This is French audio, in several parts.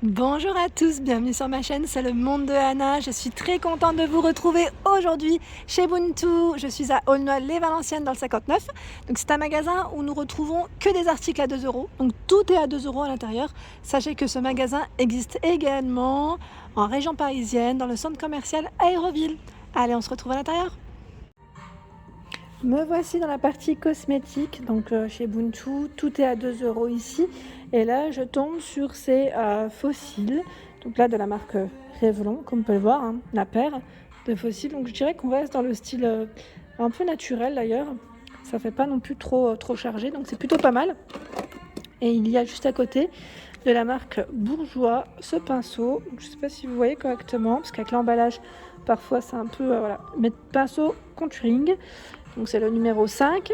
Bonjour à tous, bienvenue sur ma chaîne, c'est le monde de Anna. Je suis très contente de vous retrouver aujourd'hui chez Buntu. Je suis à Aulnoy-les-Valenciennes dans le 59. Donc c'est un magasin où nous retrouvons que des articles à 2 euros. Donc tout est à 2 euros à l'intérieur. Sachez que ce magasin existe également en région parisienne, dans le centre commercial Aéroville. Allez, on se retrouve à l'intérieur. Me voici dans la partie cosmétique, donc chez Buntu, tout est à 2 euros ici. Et là, je tombe sur ces fossiles, donc là de la marque Revlon, comme on peut le voir, hein, la paire de fossiles. Donc je dirais qu'on reste dans le style un peu naturel d'ailleurs. Ça fait pas non plus trop chargé, donc c'est plutôt pas mal. Et il y a juste à côté de la marque Bourjois ce pinceau. Je ne sais pas si vous voyez correctement, parce qu'avec l'emballage, parfois c'est un peu voilà. Mais pinceau contouring. Donc c'est le numéro 5.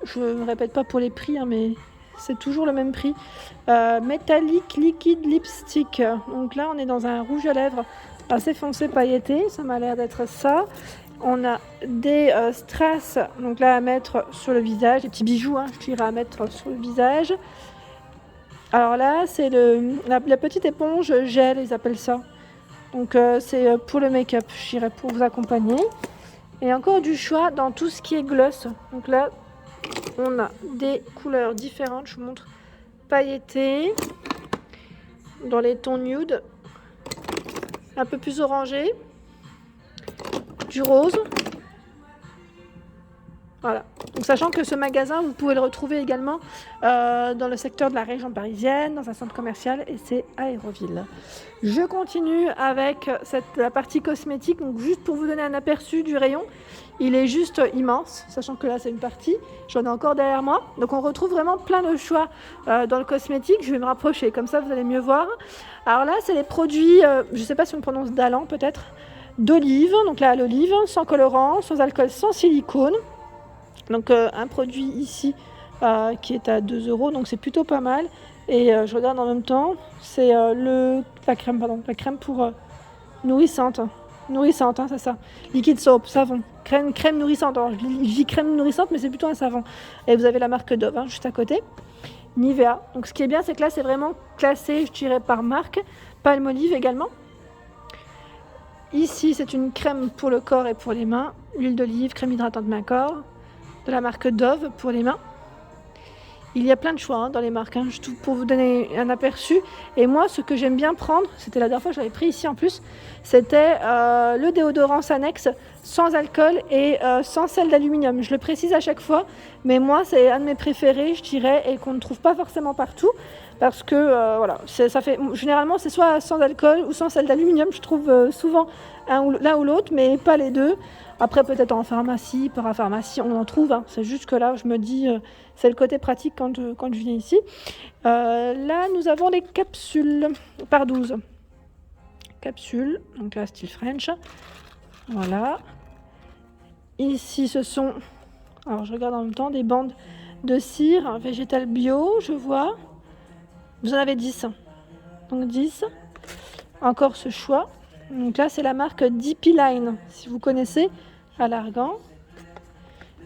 Je ne me répète pas pour les prix, hein, mais c'est toujours le même prix. Metallic Liquid Lipstick. Donc là, on est dans un rouge à lèvres assez foncé pailleté. Ça m'a l'air d'être ça. On a des strass, donc là à mettre sur le visage, des petits bijoux, hein, je dirais à mettre sur le visage. Alors là, c'est la petite éponge gel, ils appellent ça. Donc c'est pour le make-up, je dirais, pour vous accompagner. Et encore du choix dans tout ce qui est gloss. Donc là, on a des couleurs différentes. Je vous montre pailleté, dans les tons nude, un peu plus orangé, du rose. Voilà. Donc sachant que ce magasin, vous pouvez le retrouver également dans le secteur de la région parisienne, dans un centre commercial, et c'est Aéroville. Je continue avec la partie cosmétique, donc juste pour vous donner un aperçu du rayon. Il est juste immense, sachant que là c'est une partie, j'en ai encore derrière moi. Donc on retrouve vraiment plein de choix dans le cosmétique. Je vais me rapprocher, comme ça vous allez mieux voir. Alors là c'est les produits, je ne sais pas si on prononce d'Alan peut-être, d'olive, donc là l'olive, sans colorant, sans alcool, sans silicone. Donc un produit ici qui est à 2 euros, donc c'est plutôt pas mal. Et je regarde en même temps, c'est la crème pour nourrissante. Nourrissante, hein, c'est ça. Liquid soap, savon. Crème nourrissante. Alors, je dis crème nourrissante, mais c'est plutôt un savon. Et vous avez la marque Dove, hein, juste à côté. Nivea. Donc ce qui est bien, c'est que là, c'est vraiment classé, je dirais, par marque. Palmolive également. Ici, c'est une crème pour le corps et pour les mains. Huile d'olive, crème hydratante main-corps. De la marque Dove pour les mains. Il y a plein de choix dans les marques, hein, pour vous donner un aperçu. Et moi, ce que j'aime bien prendre, c'était la dernière fois que j'avais pris ici en plus, c'était le déodorant Sanex sans alcool et sans sel d'aluminium. Je le précise à chaque fois, mais moi, c'est un de mes préférés, je dirais, et qu'on ne trouve pas forcément partout. Parce que, voilà, généralement, c'est soit sans alcool ou sans sel d'aluminium. Je trouve souvent l'un ou l'autre, mais pas les deux. Après, peut-être en pharmacie, parapharmacie, on en trouve. Hein. C'est juste que là, je me dis, c'est le côté pratique quand je viens ici. Là, nous avons les capsules par 12. Capsules, donc là, style French. Voilà. Ici, ce sont, alors je regarde en même temps, des bandes de cire végétal bio, je vois. Vous en avez 10. Donc 10. Encore ce choix. Donc là, c'est la marque DP Line, si vous connaissez, à l'argan.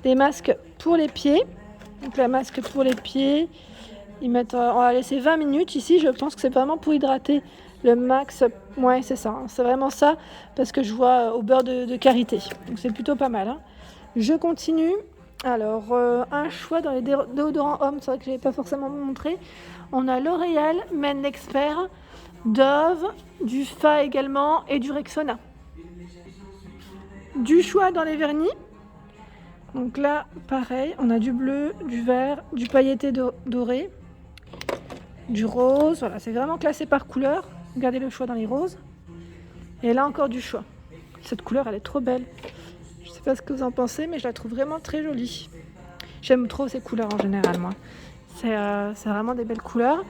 Des masques pour les pieds. Donc la masque pour les pieds, on va laisser 20 minutes ici. Je pense que c'est vraiment pour hydrater le max. Ouais, c'est ça. C'est vraiment ça parce que je vois au beurre de karité. Donc c'est plutôt pas mal. Hein. Je continue. Alors, un choix dans les déodorants hommes, c'est vrai que je n'avais pas forcément montré. On a L'Oréal, Men Expert, Dove, du Fa également et du Rexona. Du choix dans les vernis. Donc là, pareil, on a du bleu, du vert, du pailleté doré, du rose. Voilà, c'est vraiment classé par couleur. Regardez le choix dans les roses. Et là, encore du choix. Cette couleur, elle est trop belle. Je ne sais pas ce que vous en pensez, mais je la trouve vraiment très jolie. J'aime trop ces couleurs en général, moi. C'est vraiment des belles couleurs.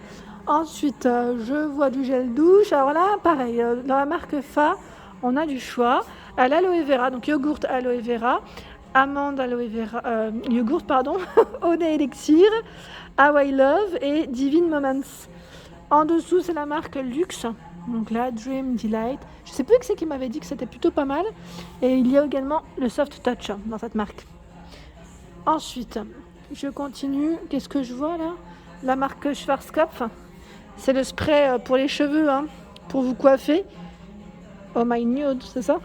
Ensuite, je vois du gel douche. Alors là, pareil, dans la marque Fa, on a du choix. À l'aloe vera, donc yogourt aloe vera, amande aloe vera, yogourt, pardon, Honey Elixir, Hawaii Love et Divine Moments. En dessous, c'est la marque Luxe. Donc là, Dream Delight. Je sais plus qui c'est qui m'avait dit que c'était plutôt pas mal. Et il y a également le Soft Touch dans cette marque. Ensuite, je continue. Qu'est-ce que je vois là? La marque Schwarzkopf. C'est le spray pour les cheveux, hein, pour vous coiffer. Oh my nude, c'est ça?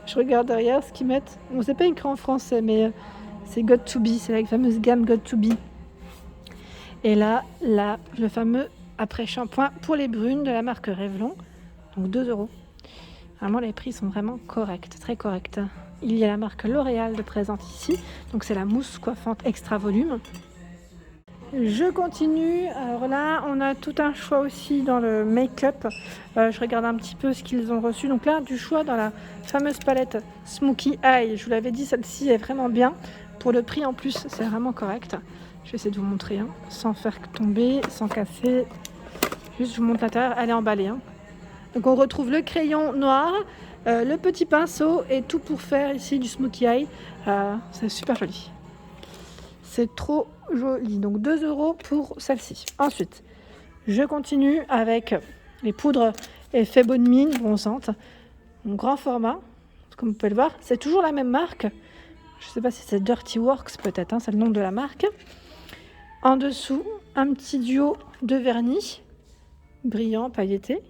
Je regarde derrière ce qu'ils mettent. Bon, c'est pas écrit en français, mais c'est Got To Be, c'est la fameuse gamme Got To Be. Et là, le fameux après-shampoing pour les brunes de la marque Revlon, donc 2 €. Vraiment, les prix sont vraiment corrects, très corrects. Il y a la marque L'Oréal de présente ici, donc c'est la mousse coiffante extra volume. Je continue. Alors là, on a tout un choix aussi dans le make-up. Je regarde un petit peu ce qu'ils ont reçu. Donc là, du choix dans la fameuse palette Smokey Eye. Je vous l'avais dit, celle-ci est vraiment bien. Pour le prix en plus, c'est vraiment correct. Je vais essayer de vous montrer, hein, sans faire tomber, sans casser. Juste, je vous montre l'intérieur, elle est emballée. Hein. Donc on retrouve le crayon noir, le petit pinceau et tout pour faire ici du Smokey Eye. C'est super joli. C'est trop joli. Donc 2 € pour celle-ci. Ensuite, je continue avec les poudres effet bonne mine bronzante. Mon grand format, comme vous pouvez le voir. C'est toujours la même marque. Je ne sais pas si c'est Dirty Works peut-être, hein, c'est le nom de la marque. En dessous, un petit duo de vernis brillant, pailleté.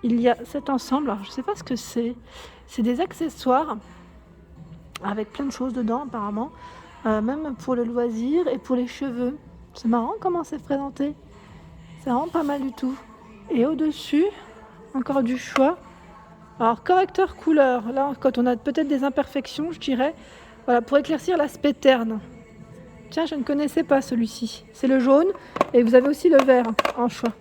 Il y a cet ensemble, alors je ne sais pas ce que c'est. C'est des accessoires avec plein de choses dedans apparemment, même pour le loisir et pour les cheveux. C'est marrant comment c'est présenté. C'est vraiment pas mal du tout. Et au-dessus, encore du choix. Alors correcteur couleur, là quand on a peut-être des imperfections, je dirais, voilà, pour éclaircir l'aspect terne. Tiens, je ne connaissais pas celui-ci. C'est le jaune et vous avez aussi le vert en choix.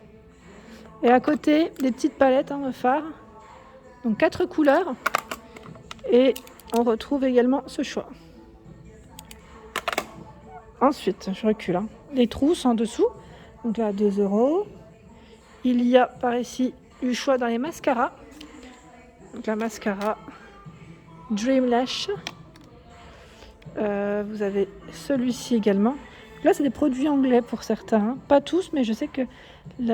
Et à côté, des petites palettes de fard. Donc 4 couleurs. Et on retrouve également ce choix. Ensuite, je recule. Hein. Les trousses en dessous. Donc là, 2 €. Il y a par ici du choix dans les mascaras. Donc la mascara Dream Lash. Vous avez celui-ci également. Là, c'est des produits anglais pour certains. Hein. Pas tous, mais je sais que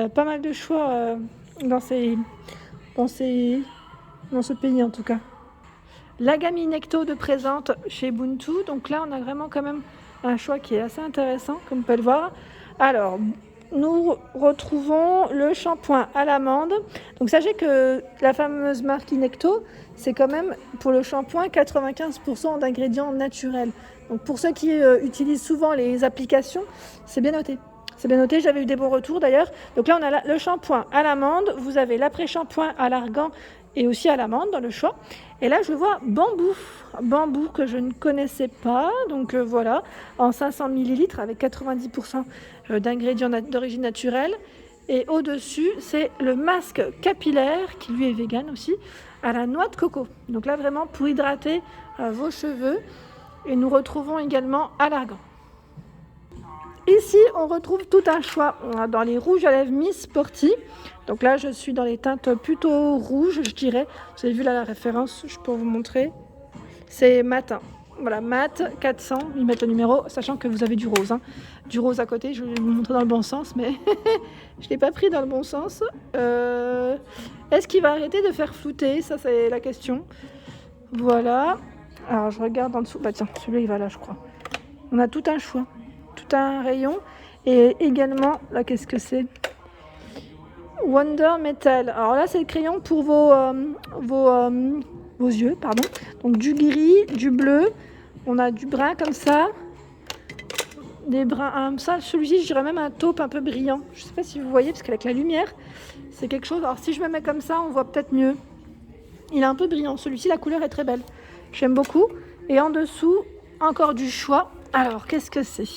pas mal de choix dans ce pays en tout cas. La gamme Inecto de présente chez Ubuntu. Donc là, on a vraiment quand même un choix qui est assez intéressant, comme vous pouvez le voir. Alors, nous retrouvons le shampoing à l'amande. Donc sachez que la fameuse marque Inecto, c'est quand même pour le shampoing 95% d'ingrédients naturels. Donc pour ceux qui utilisent souvent les applications, c'est bien noté. C'est bien noté, j'avais eu des bons retours d'ailleurs. Donc là, on a le shampoing à l'amande, vous avez l'après-shampoing à l'argan et aussi à l'amande dans le choix. Et là, je vois bambou que je ne connaissais pas. Donc voilà, en 500 ml avec 90% d'ingrédients d'origine naturelle. Et au-dessus, c'est le masque capillaire, qui lui est vegan aussi, à la noix de coco. Donc là, vraiment pour hydrater vos cheveux. Et nous retrouvons également à l'argan. Ici, on retrouve tout un choix dans les rouges à lèvres Miss Sporty. Donc là, je suis dans les teintes plutôt rouges, je dirais. Vous avez vu là la référence, je peux vous montrer. C'est mat. Hein. Voilà, mat 400, ils mettent le numéro, sachant que vous avez du rose. Hein. Du rose à côté, je vais vous montrer dans le bon sens, mais je ne l'ai pas pris dans le bon sens. Est-ce qu'il va arrêter de faire flouter? Ça, c'est la question. Voilà. Alors, je regarde en dessous. Bah tiens, celui-là, il va là, je crois. On a tout un choix. Tout un rayon. Et également, là, qu'est-ce que c'est? Wonder Metal. Alors là, c'est le crayon pour vos yeux, pardon. Donc du gris, du bleu. On a du brun comme ça. Des bruns, ça, celui-ci, je dirais même un taupe un peu brillant. Je ne sais pas si vous voyez, parce qu'avec la lumière, c'est quelque chose. Alors si je me mets comme ça, on voit peut-être mieux. Il est un peu brillant. Celui-ci, la couleur est très belle. J'aime beaucoup. Et en dessous, encore du choix. Alors, qu'est-ce que c'est?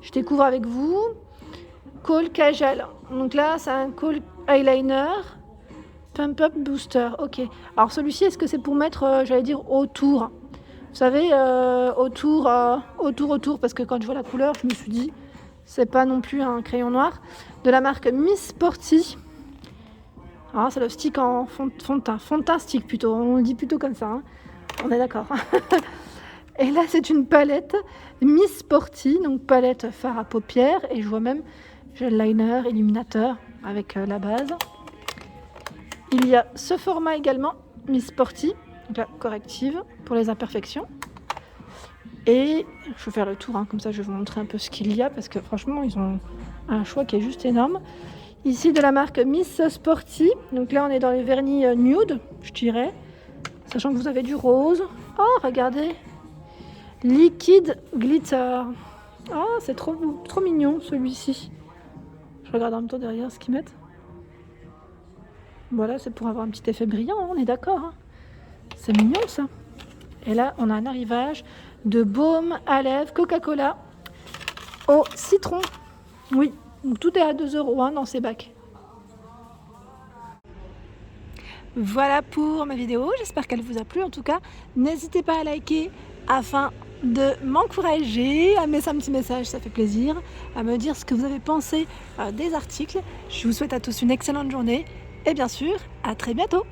Je découvre avec vous. Kohl Kajal. Donc là, c'est un Kohl Eyeliner. Pump Up Booster. Ok. Alors celui-ci, est-ce que c'est pour mettre, j'allais dire, autour? Vous savez, autour, parce que quand je vois la couleur, je me suis dit, c'est pas non plus un crayon noir. De la marque Miss Sporty. Alors c'est le stick en fond de teint. Fond de teint stick plutôt. On le dit plutôt comme ça. Hein. On est d'accord. Et là, c'est une palette Miss Sporty. Donc palette fard à paupières. Et je vois même gel liner, illuminateur avec la base. Il y a ce format également, Miss Sporty, donc la corrective pour les imperfections. Et je vais faire le tour, hein, comme ça je vais vous montrer un peu ce qu'il y a, parce que franchement ils ont un choix qui est juste énorme. Ici de la marque Miss Sporty, donc là on est dans les vernis nude, je dirais, sachant que vous avez du rose. Oh regardez, Liquid Glitter. Ah c'est trop mignon celui-ci. Je regarde en même temps derrière ce qu'ils mettent. Voilà, c'est pour avoir un petit effet brillant, hein, on est d'accord, hein. C'est mignon ça. Et là on a un arrivage de baume à lèvres Coca-Cola au citron. Oui, donc tout est à 2 € hein, dans ces bacs. Voilà pour ma vidéo, j'espère qu'elle vous a plu. En tout cas, n'hésitez pas à liker afin de m'encourager, à me laisser un petit message, ça fait plaisir, à me dire ce que vous avez pensé des articles. Je vous souhaite à tous une excellente journée et bien sûr, à très bientôt.